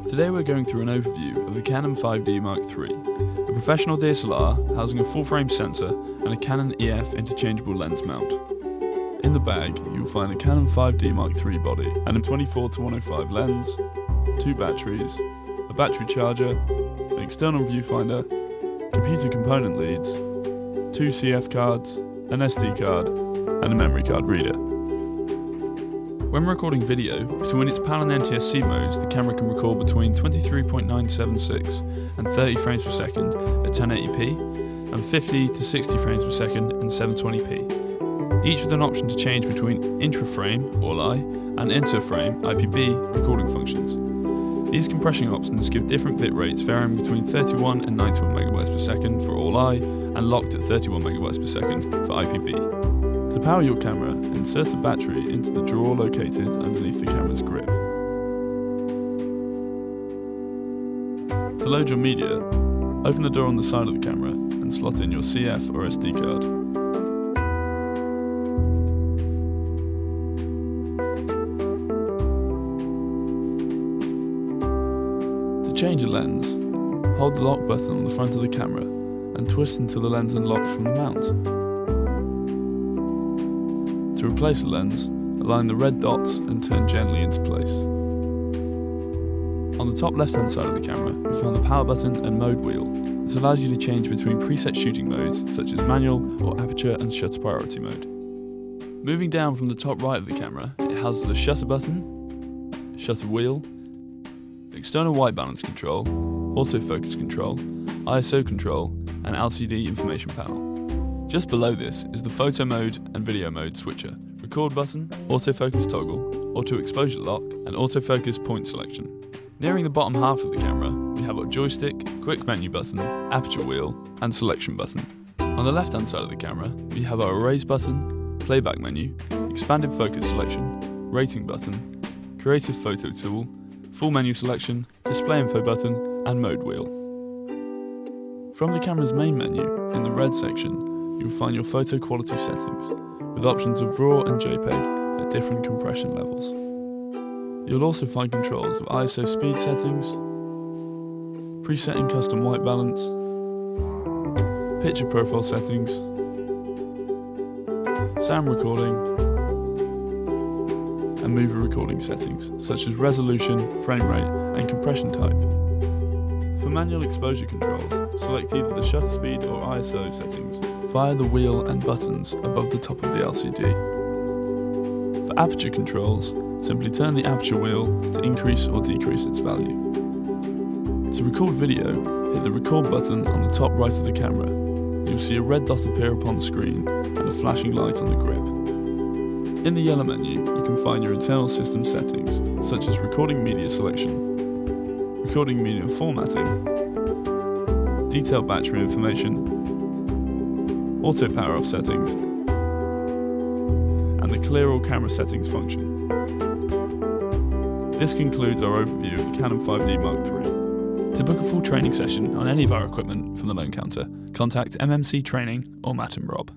Today we're going through an overview of the Canon 5D Mark III, a professional DSLR housing a full-frame sensor and a Canon EF interchangeable lens mount. In the bag, you'll find a Canon 5D Mark III body and a 24-105 lens, 2 batteries, a battery charger, an external viewfinder, computer component leads, 2 CF cards, an SD card, and a memory card reader. When recording video, between its PAL and NTSC modes, the camera can record between 23.976 and 30 frames per second at 1080p and 50 to 60 frames per second and 720p, each with an option to change between intra-frame, all-I, and inter-frame, IPB, recording functions. These compression options give different bit rates varying between 31 and 91 MB per second for all-I and locked at 31 MB per second for IPB. To power your camera, insert a battery into the drawer located underneath the camera's grip. To load your media, open the door on the side of the camera and slot in your CF or SD card. To change a lens, hold the lock button on the front of the camera and twist until the lens unlocks from the mount. To replace the lens, align the red dots and turn gently into place. On the top left-hand side of the camera, you'll find the power button and mode wheel. This allows you to change between preset shooting modes such as manual or aperture and shutter priority mode. Moving down from the top right of the camera, it houses a shutter button, shutter wheel, external white balance control, autofocus control, ISO control, and LCD information panel. Just below this is the photo mode and video mode switcher, record button, autofocus toggle, auto exposure lock, and autofocus point selection. Nearing the bottom half of the camera, we have our joystick, quick menu button, aperture wheel, and selection button. On the left hand side of the camera, we have our erase button, playback menu, expanded focus selection, rating button, creative photo tool, full menu selection, display info button, and mode wheel. From the camera's main menu, in the red section, you'll find your photo quality settings, with options of RAW and JPEG at different compression levels. You'll also find controls of ISO speed settings, presetting custom white balance, picture profile settings, sound recording, and movie recording settings, such as resolution, frame rate, and compression type. For manual exposure controls, select either the shutter speed or ISO settings via the wheel and buttons above the top of the LCD. For aperture controls, simply turn the aperture wheel to increase or decrease its value. To record video, hit the record button on the top right of the camera. You'll see a red dot appear upon screen and a flashing light on the grip. In the yellow menu, you can find your internal system settings, such as recording media selection, recording media formatting, detailed battery information, auto power off settings, and the clear all camera settings function. This concludes our overview of the Canon 5D Mark III. To book a full training session on any of our equipment from the Loan Counter, contact MMC Training or Matt and Rob.